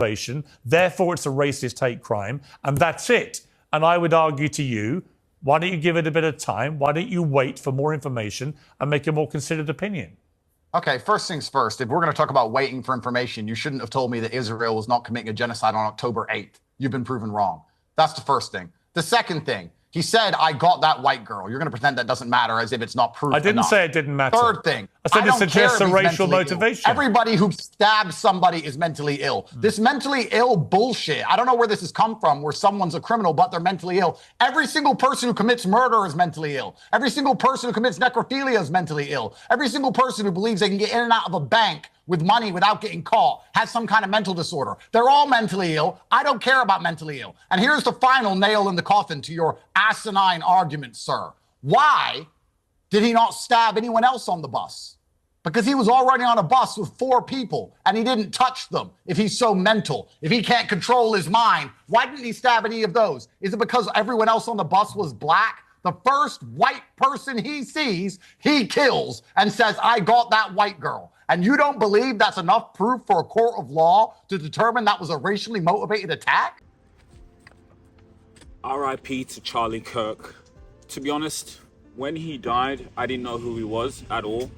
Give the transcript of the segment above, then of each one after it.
motivation, therefore it's a racist hate crime, and that's it. And I would argue to you, why don't you give it a bit of time? Why don't you wait for more information and make a more considered opinion? Okay, first things first, if we're going to talk about waiting for information, you shouldn't have told me that Israel was not committing a genocide on October 8th. You've been proven wrong. That's the first thing. The second thing, he said, I got that white girl. You're going to pretend that doesn't matter as if it's not proof I didn't enough. say it didn't matter. Third thing, I said it suggests a racial motivation. Everybody who stabs somebody is mentally ill. This mentally ill bullshit, I don't know where this has come from, where someone's a criminal, but they're mentally ill. Every single person who commits murder is mentally ill. Every single person who commits necrophilia is mentally ill. Every single person who believes they can get in and out of a bank with money without getting caught has some kind of mental disorder. They're all mentally ill. I don't care about mentally ill. And here's the final nail in the coffin to your asinine argument, sir. Why did he not stab anyone else on the bus? Because he was already on a bus with 4 people and he didn't touch them. If he's so mental, if he can't control his mind, why didn't he stab any of those? Is it because everyone else on the bus was black? The first white person he sees, he kills and says, I got that white girl. And you don't believe that's enough proof for a court of law to determine that was a racially motivated attack? R.I.P. to Charlie Kirk. To be honest, when he died, I didn't know who he was at all.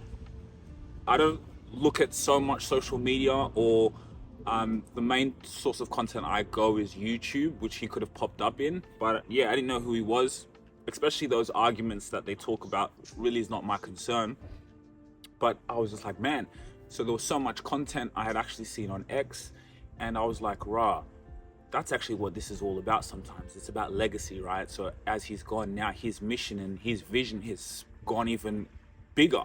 I don't look at so much social media, or the main source of content I go is YouTube, which he could have popped up in. But yeah, I didn't know who he was, especially those arguments that they talk about really is not my concern. But I was just like, man, so there was so much content I had actually seen on X, and I was like, rah, that's actually what this is all about sometimes. It's about legacy, right? So as he's gone now, his mission and his vision has gone even bigger,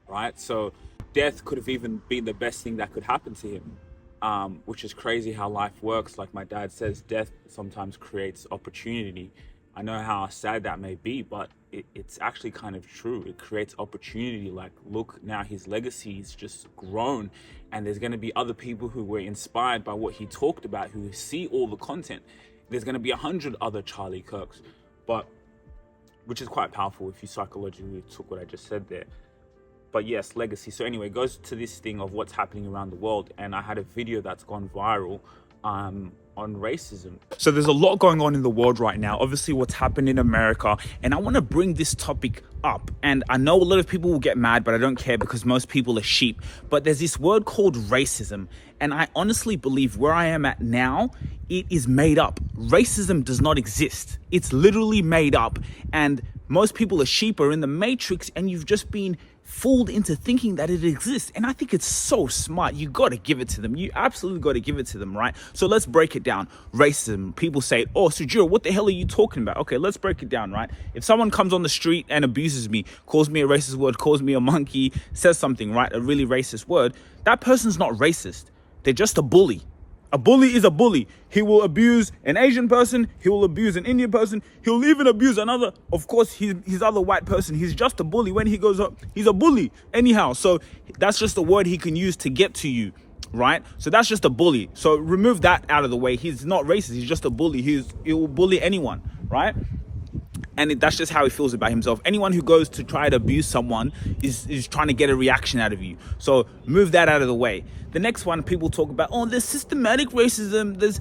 right? So death could have even been the best thing that could happen to him, which is crazy how life works. Like my dad says, death sometimes creates opportunity. I know how sad that may be, but it's actually kind of true. It creates opportunity. Like, look, now his legacy is just grown, and there's going to be other people who were inspired by what he talked about, who see all the content. There's going to be 100 other Charlie Kirks, but which is quite powerful if you psychologically took what I just said there. But yes, legacy. So anyway, it goes to this thing of what's happening around the world, and I had a video that's gone viral on racism. So there's a lot going on in the world right now, obviously what's happened in America, and I want to bring this topic up. And I know a lot of people will get mad, but I don't care because most people are sheep. But there's this word called racism, and I honestly believe where I am at now, it is made up. Racism does not exist. It's literally made up, and most people are sheep, are in the matrix, and you've just been fooled into thinking that it exists. And I think it's so smart. You got to give it to them. You absolutely got to give it to them, right? So let's break it down. Racism. People say, oh, Sujiro, what the hell are you talking about? Okay, let's break it down, right? If someone comes on the street and abuses me, calls me a racist word, calls me a monkey, says something, right? A really racist word, that person's not racist. They're just a bully. A bully is a bully. He will abuse an Asian person. He will abuse an Indian person. He'll even abuse another, of course, his other white person. He's just a bully. When he goes up, he's a bully anyhow. So that's just a word he can use to get to you, right? So that's just a bully. So remove that out of the way. He's not racist. He's just a bully. He will bully anyone, right? And that's just how he feels about himself. Anyone who goes to try to abuse someone is trying to get a reaction out of you. So move that out of the way. The next one, people talk about, oh, there's systematic racism. There's,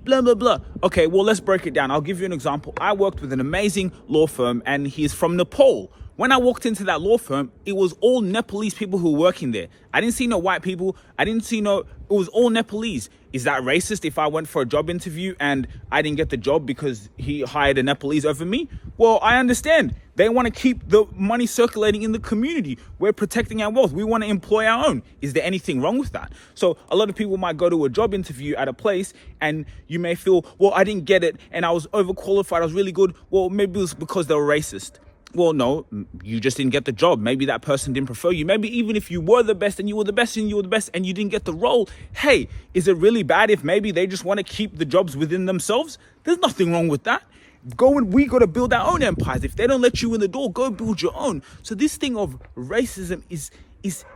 blah, blah, blah. Okay, well, let's break it down. I'll give you an example. I worked with an amazing law firm, and he's from Nepal. When I walked into that law firm, it was all Nepalese people who were working there. I didn't see no white people. It was all Nepalese. Is that racist if I went for a job interview and I didn't get the job because he hired a Nepalese over me? Well, I understand. They want to keep the money circulating in the community. We're protecting our wealth. We want to employ our own. Is there anything wrong with that? So a lot of people might go to a job interview at a place and you may feel, well, I didn't get it and I was overqualified. I was really good. Well, maybe it was because they were racist. Well, no, you just didn't get the job. Maybe that person didn't prefer you. Maybe even if you were the best and you were the best and you were the best and you didn't get the role, hey, is it really bad if maybe they just want to keep the jobs within themselves? There's nothing wrong with that. We got to build our own empires. If they don't let you in the door, go build your own. So this thing of racism is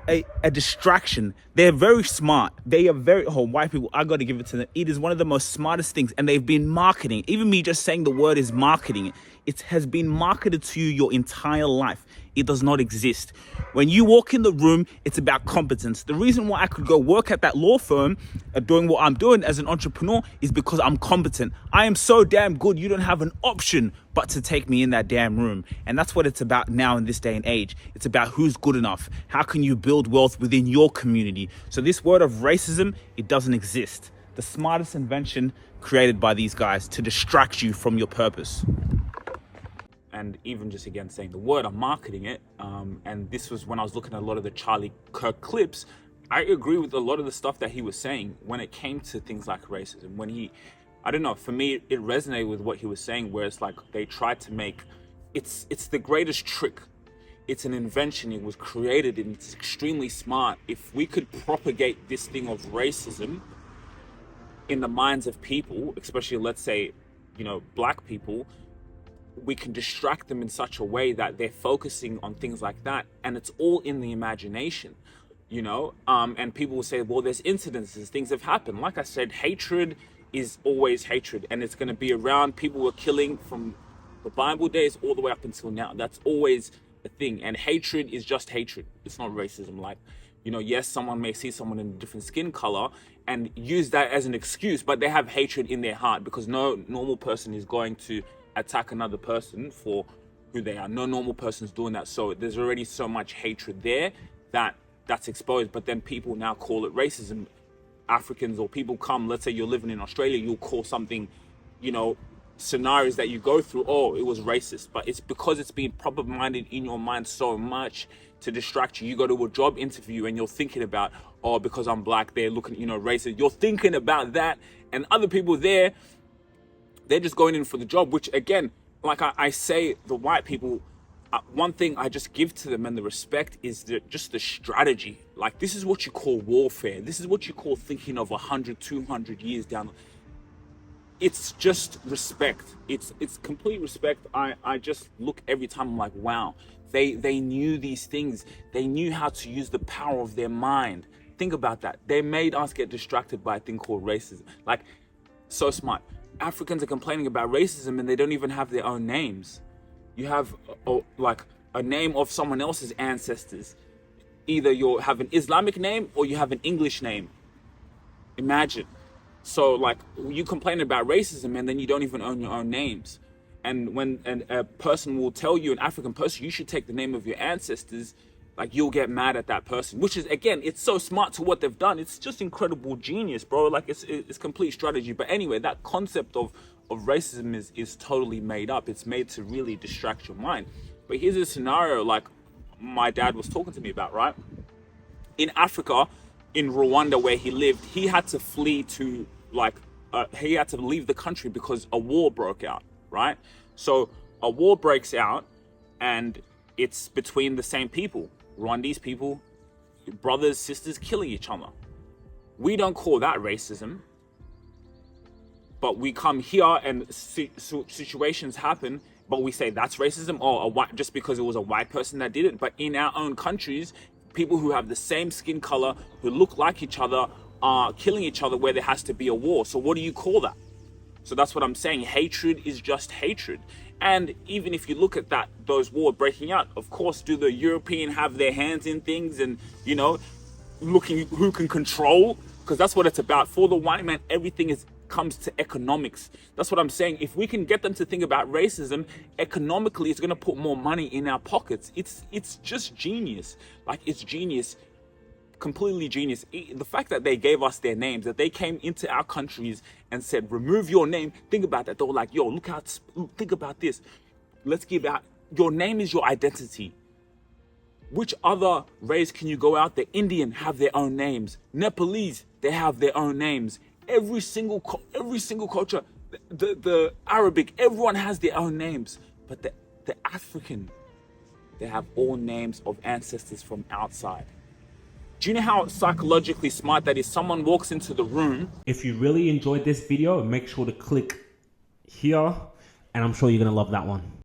a distraction. They're very smart. They are white people, I got to give it to them. It is one of the most smartest things, and they've been marketing. Even me just saying the word is marketing. It has been marketed to you your entire life. It does not exist. When you walk in the room, it's about competence. The reason why I could go work at that law firm doing what I'm doing as an entrepreneur is because I'm competent. I am so damn good, you don't have an option but to take me in that damn room. And that's what it's about now in this day and age. It's about who's good enough. How can you build wealth within your community? So this word of racism, it doesn't exist. The smartest invention created by these guys to distract you from your purpose. And even just again saying the word, I'm marketing it. And this was when I was looking at a lot of the Charlie Kirk clips. I agree with a lot of the stuff that he was saying when it came to things like racism. When he, I don't know, for me, it resonated with what he was saying, where it's like they tried to make, it's the greatest trick. It's an invention. It was created and it's extremely smart. If we could propagate this thing of racism in the minds of people, especially let's say, you know, black people, we can distract them in such a way that they're focusing on things like that, and it's all in the imagination, you know. And people will say, well, there's incidences, things have happened. Like I said, hatred is always hatred, and it's going to be around. People were killing from the Bible days all the way up until now. That's always a thing, and hatred is just hatred. It's not racism. Like, you know, yes, someone may see someone in a different skin color and use that as an excuse, but they have hatred in their heart, because no normal person is going to attack another person for who they are. No normal person's doing that. So there's already so much hatred there that's exposed. But then people now call it racism. Africans or people come, let's say you're living in Australia, you'll call something, you know, scenarios that you go through, oh, it was racist. But it's because it's been propagated in your mind so much to distract you. You go to a job interview and you're thinking about, oh, because I'm black, they're looking, you know, racist. You're thinking about that, and other people there, they're just going in for the job, which again, like I say, the white people, one thing I just give to them and the respect is just the strategy. Like, this is what you call warfare. This is what you call thinking of 100, 200 years down. It's just respect. It's complete respect. I just look every time, I'm like, wow, they knew these things. They knew how to use the power of their mind. Think about that. They made us get distracted by a thing called racism. Like, so smart. Africans are complaining about racism and they don't even have their own names. You have like a name of someone else's ancestors. Either you have an Islamic name or you have an English name. Imagine. So like, you complain about racism and then you don't even own your own names. And when a person will tell you, an African person, you should take the name of your ancestors, like, you'll get mad at that person, which is, again, it's so smart to what they've done. It's just incredible genius, bro. Like, it's complete strategy. But anyway, that concept of racism is totally made up. It's made to really distract your mind. But here's a scenario like my dad was talking to me about, right? In Africa, in Rwanda, where he lived, he had to flee to, like, he had to leave the country because a war broke out, right? So a war breaks out and it's between the same people. Rwandese people, brothers, sisters killing each other. We don't call that racism. But we come here and situations happen, but we say that's racism, or just because it was a white person that did it. But in our own countries, people who have the same skin color, who look like each other, are killing each other where there has to be a war. So what do you call that? So that's what I'm saying. Hatred is just hatred. And even if you look at that, those wars breaking out, of course, do the European have their hands in things and, you know, looking who can control? Because that's what it's about. For the white man, everything comes to economics. That's what I'm saying. If we can get them to think about racism, economically, it's going to put more money in our pockets. It's just genius. Like, it's genius. Completely genius. The fact that they gave us their names, that they came into our countries and said, remove your name. Think about that. They were like, yo, look how, think about this. Let's give out, your name is your identity. Which other race can you go out? The Indian have their own names. Nepalese, they have their own names. Every single culture, the Arabic, everyone has their own names. But the African, they have all names of ancestors from outside. Do you know how psychologically smart that is? Someone walks into the room. If you really enjoyed this video, make sure to click here, and I'm sure you're gonna love that one.